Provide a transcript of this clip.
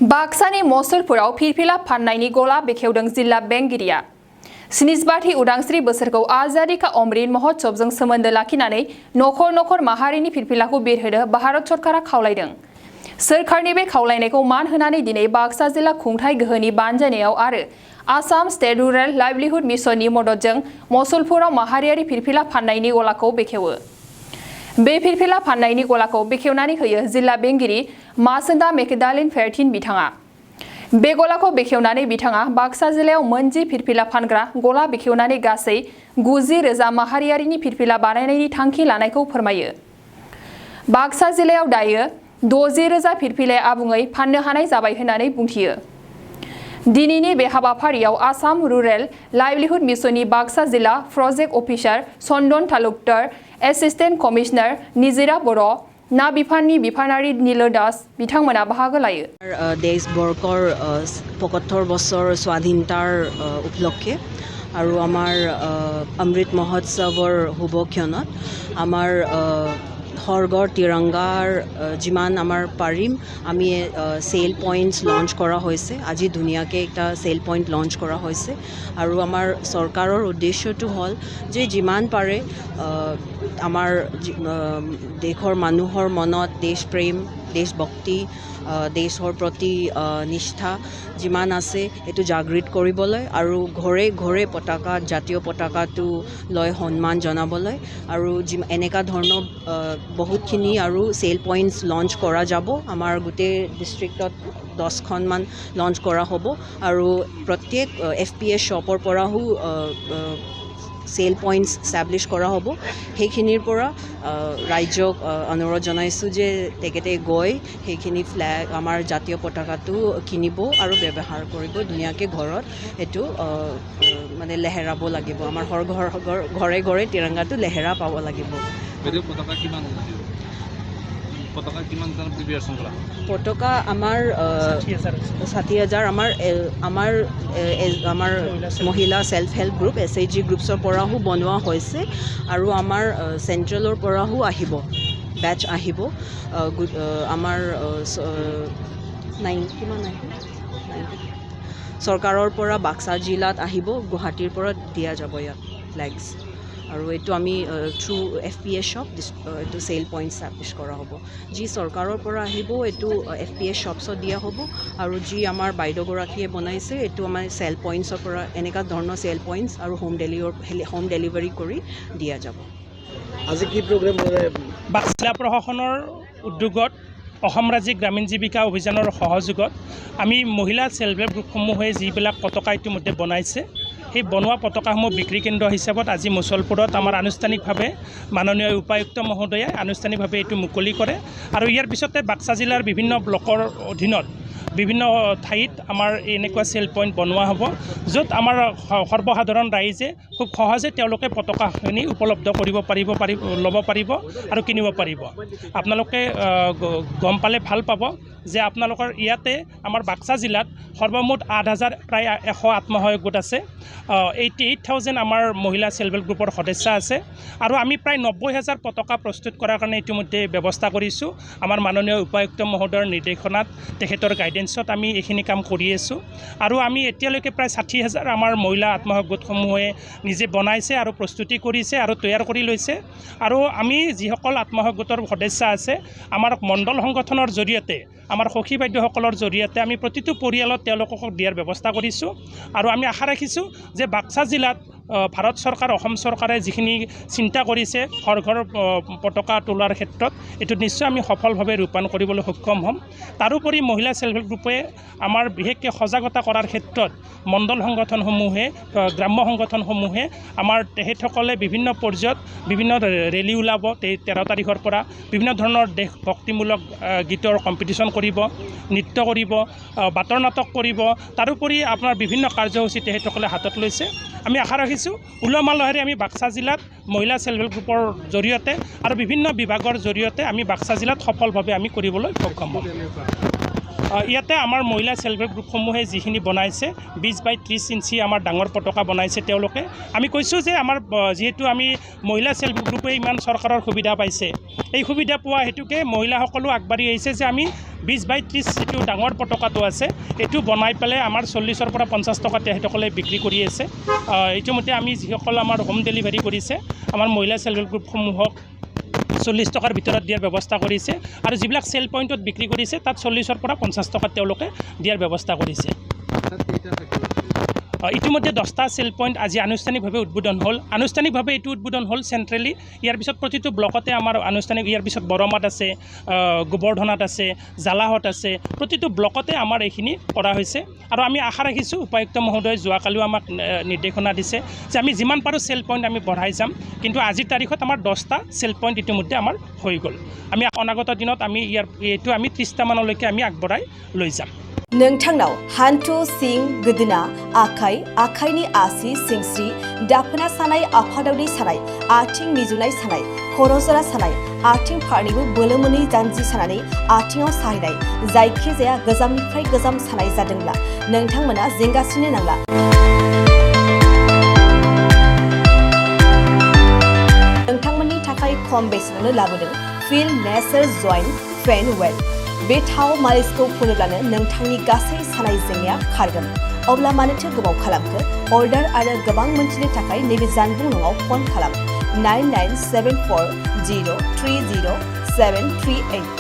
बाक्सानि मसलपुराव फिरफिला फाननायनि गला बेखेवदों जिल्ला बेंगिरिया। 70थि उदांस्रि बोसोरखौ आजादी का अमृत महोत्सवजों सोमोन्दो लाखिनानै नखर नखर माहारिनि फिरफिलाखौ बिरहोनो भारत सरकारा खावलायदों। सोरखारनि बे खावलायनायखौ मान होनानै दिनै बाक्सा जिल्ला खुंथाय गोहोनि बानजायनायाव आरो आसाम स्टेट रुरेल लाइवलीहुड मिशननि मददजों मसलपुराव माहारियारि फिरफिला फाननायनि गलाखौ बेखेवो। बे फिरफिला फाननायनि गलाखौ बेखेवनानै होयो जिल्ला बेंगिरि मासोंदा मेकेदालिन फेरथिन बिथाङा। बे गलाखौ बेखेवनानै बिथाङा बाक्सा जिल्लायाव मोनजि फिरफिला फानग्रा गला बेखेवनानै गासै 90,000 माहारियारिनि फिरफिला बानायनायनि थांखि लानायखौ फोरमायो। बाक्सा जिल्लायाव दायो 60,000 फिरफिलाया आबुङै फाननो हानाय जाबाय होननानै बुंथियो। दिनैनि बे हाबाफारियाव आसाम रुरेल लाइवलीहुड मिशननि बाक्सा जिल्ला प्रजेक्ट अफिसार चन्दन तालुकदार, एसिस्टेन्ट कमिशनार निजिरा बर', ना बिफाननि बिफानारि नील दास बिथांमोना बाहागो लायो। देशबर्षर ৭৫ বছৰ স্বাধীনতাৰ উপলক্ষে আৰু আমাৰ অমৃত মহোৎসৱৰ শুভক্ষণত আমাৰ সৰ্গৰ তিৰংগাৰ যিমান আমাৰ পাৰিম আমি সেল পইণ্টছ লঞ্চ কৰা হৈছে। আজি ধুনীয়াকৈ এটা সেল পইণ্ট লঞ্চ কৰা হৈছে আৰু আমাৰ চৰকাৰৰ উদ্দেশ্যটো হ'ল যে যিমান পাৰে আমাৰ দেশৰ মানুহৰ মনত দেশপ্ৰেম, দেশভক্তি, দেশৰ প্ৰতি নিষ্ঠা যিমান আছে এইটো জাগৃত কৰিবলৈ আৰু ঘৰে ঘৰে পতাকা জাতীয় পতাকাটো লৈ সন্মান জনাবলৈ আৰু এনেকুৱা ধৰণৰ বহুতখিনি আৰু সেল পইণ্টছ লঞ্চ কৰা যাব। আমাৰ গোটেই ডিষ্ট্ৰিক্টত 10খনমান লঞ্চ কৰা হ'ব আৰু প্ৰত্যেক FPS শ্বপৰ পৰাও সেল পইণ্টছ এষ্টাব্লিছ কৰা হ'ব। সেইখিনিৰ পৰা ৰাজ্যক অনুৰোধ জনাইছোঁ যে তেখেতে গৈ সেইখিনি ফ্লেগ আমাৰ জাতীয় পতাকাটো কিনিব আৰু ব্যৱহাৰ কৰিব। ধুনীয়াকৈ ঘৰত এইটো মানে লেহেৰাব লাগিব। আমাৰ ঘৰে ঘৰে তিৰংগাটো লেহেৰা পাব লাগিব। পতাকা আমাৰ 60,000 আমাৰ মহিলা সেল্ফ হেল্প গ্ৰুপ SHG গ্ৰুপছৰ পৰাও বনোৱা হৈছে আৰু আমাৰ চেণ্ট্ৰেলৰ পৰাও আহিব, বেচ আহিব। আমাৰ চৰকাৰৰ পৰা বাক্সা জিলাত আহিব, গুৱাহাটীৰ পৰা দিয়া যাব ইয়াত ফ্লেগছ আৰু এইটো আমি থ্ৰু FPS শ্বপ এইটো সেল পইণ্ট এষ্টাব্লিছ কৰা হ'ব। যি চৰকাৰৰ পৰা আহিব এইটো FPS শ্বপছত দিয়া হ'ব আৰু যি আমাৰ বাইদেউগৰাকীয়ে বনাইছে এইটো আমাৰ সেল পইণ্টছৰ পৰা এনেকুৱা ধৰণৰ সেল পইণ্টছ আৰু হোম ডেলিভাৰী কৰি দিয়া যাব। আজি কি প্ৰগ্ৰেম বাক্সা জিলা প্ৰশাসনৰ উদ্যোগত অসম ৰাজ্যিক গ্ৰামীণ জীৱিকা অভিযানৰ সহযোগত আমি মহিলা সেল্ফ হেল্প গ্ৰুপসমূহে যিবিলাক পতাকা ইতিমধ্যে বনাইছে সেই বনোৱা পতাকাসমূহ বিক্ৰী কেন্দ্ৰ হিচাপত আজি মুছলপুৰত আমাৰ আনুষ্ঠানিকভাৱে মাননীয় উপায়ুক্ত মহোদয়ে আনুষ্ঠানিকভাৱে এইটো মুকলি কৰে আৰু ইয়াৰ পিছতে বাক্সা জিলাৰ বিভিন্ন ব্লকৰ অধীনত বিভিন্ন ঠাইত আমাৰ এনেকুৱা সেল পইণ্ট বনোৱা হ'ব, য'ত আমাৰ সৰ্বসাধাৰণ ৰাইজে খুব সহজে তেওঁলোকে পতাকাখিনি উপলব্ধ কৰিব ল'ব পাৰিব আৰু কিনিব পাৰিব। আপোনালোকে গম পালে ভাল পাব যে আপোনালোকৰ ইয়াতে আমাৰ বাক্সা জিলাত সৰ্বমুঠ 8,000 প্ৰায় 100 আত্মসহায়ক গোট আছে। 88,000 আমাৰ মহিলা সেল্ফ হেল্প গ্ৰুপৰ সদস্য আছে আৰু আমি প্ৰায় 90,000 পতাকা প্ৰস্তুত কৰাৰ কাৰণে ইতিমধ্যে ব্যৱস্থা কৰিছোঁ। আমাৰ মাননীয় উপায়ুক্ত মহোদয়ৰ নিৰ্দেশনাত তেখেতৰ গাইডেন্সত আমি এইখিনি কাম কৰি আছোঁ আৰু আমি এতিয়ালৈকে প্ৰায় 60,000 আমাৰ মহিলা আত্মসহায়ক গোটসমূহে নিজে বনাইছে আৰু প্ৰস্তুতি কৰিছে আৰু তৈয়াৰ কৰি লৈছে। আৰু আমি যিসকল আত্মসহায়ক গোটৰ সদস্য আছে আমাৰ মণ্ডল সংগঠনৰ জৰিয়তে আমাৰ সখী বাইদেউসকলৰ জৰিয়তে আমি প্ৰতিটো পৰিয়ালত তেওঁলোকক দিয়াৰ ব্যৱস্থা কৰিছোঁ আৰু আমি আশা ৰাখিছোঁ যে বাক্সা জিলাত ভাৰত চৰকাৰ অসম চৰকাৰে যিখিনি চিন্তা কৰিছে ঘৰ ঘৰ পতাকা তোলাৰ ক্ষেত্ৰত এইটো নিশ্চয় আমি সফলভাৱে ৰূপায়ণ কৰিবলৈ সক্ষম হ'ম। তাৰোপৰি মহিলা সেল্ফ হেল্প গ্ৰুপে আমাৰ বিশেষকৈ সজাগতা কৰাৰ ক্ষেত্ৰত মণ্ডল সংগঠনসমূহে গ্ৰাম্য সংগঠনসমূহে আমাৰ তেখেতসকলে বিভিন্ন পৰ্যায়ত বিভিন্ন ৰেলী ওলাব। 13 তাৰিখৰ পৰা বিভিন্ন ধৰণৰ দেশভক্তিমূলক গীতৰ কম্পিটিশ্যন কৰিব, নৃত্য কৰিব, বাটৰ নাটক কৰিব। তাৰোপৰি আপোনাৰ বিভিন্ন কাৰ্যসূচী তেখেতসকলে হাতত লৈছে। আমি আশা ৰাখিছোঁ উলহ মালহেৰে আমি বাক্সা জিলাত মহিলা সেল্ফ হেল্প গ্ৰুপৰ জৰিয়তে আৰু বিভিন্ন বিভাগৰ জৰিয়তে আমি বাক্সা জিলাত সফলভাৱে আমি কৰিবলৈ সক্ষম হ'ম। ইয়াতে আমাৰ মহিলা চেল্ফ হেল্প গ্ৰুপসমূহে যিখিনি বনাইছে 20 বাই 30 ইঞ্চি আমাৰ ডাঙৰ পতাকা বনাইছে তেওঁলোকে আমি কৈছোঁ যে আমাৰ যিহেতু আমি মহিলা চেল্ফ হেল্প গ্ৰুপে ইমান চৰকাৰৰ সুবিধা পাইছে এই সুবিধা পোৱা হেতুকে মহিলাসকলো আগবাঢ়ি আহিছে যে আমি 20 বাই 30 যিটো ডাঙৰ পতাকাটো আছে এইটো বনাই পেলাই আমাৰ 40ৰ পৰা 50 টকা তেখেতসকলে বিক্ৰী কৰি আছে ইতিমধ্যে আমি যিসকল আমাৰ হোম ডেলিভাৰী কৰিছে আমাৰ মহিলা চেল্ফ হেল্প গ্ৰুপসমূহক 40 টকাৰ ভিতৰত দিয়াৰ ব্যৱস্থা কৰিছে আৰু যিবিলাক চেল পইণ্টত বিক্ৰী কৰিছে তাত 40ৰ পৰা 50 টকাত তেওঁলোকে দিয়াৰ ব্যৱস্থা কৰিছে ইতিমধ্যে 10টা চেল পইণ্ট আজি আনুষ্ঠানিকভাৱে উদ্বোধন হ'ল আনুষ্ঠানিকভাৱে এইটো উদ্বোধন হ'ল চেণ্ট্ৰেলি ইয়াৰ পিছত প্ৰতিটো ব্লকতে আমাৰ আনুষ্ঠানিক ইয়াৰ পিছত বৰমাত আছে গোবৰ্ধনাত আছে জালাহত আছে প্ৰতিটো ব্লকতে আমাৰ এইখিনি কৰা হৈছে আৰু আমি আশা ৰাখিছোঁ উপায়ুক্ত মহোদয়ে যোৱাকালিও আমাক নিৰ্দেশনা দিছে যে আমি যিমান পাৰোঁ চেল পইণ্ট আমি বঢ়াই যাম কিন্তু আজিৰ তাৰিখত আমাৰ 10টা চেল পইণ্ট ইতিমধ্যে আমাৰ হৈ গ'ল আমি অনাগত দিনত আমি এইটো আমি 30টা মানলৈকে আমি আগবঢ়াই লৈ যাম नोंथांनाव हान्थु सिं गोदोना आखाइ आखाइनि आसि सिंस्रि दाफोना सानाय आफादावनि सानाय आथिं मिजुनाय सानाय खर' जरा सानाय आथिं फारनैबो बोलो मोनै जानजि सानानै आथिङाव साहैनाय जायखिजाया गोजामनिफ्राय गोजाम सानाय जादोंब्ला नोंथांमोना जिंगासिनो नांला नोंथांमोननि थाखाय खम बेसेनावनो लाबोदों फिल नेचार जइन्ट फेन वेल बे थाव मालिसखौ फुनोब्लानो नोंथांनि गासै सानाय जेंनाया खारगोन अब्ला मानोथो गोबाव खालामखो अर्डार आरो गोबां मोनथिनो थाखाय नैबे जानबुं नङाव फन खालाम 9974030738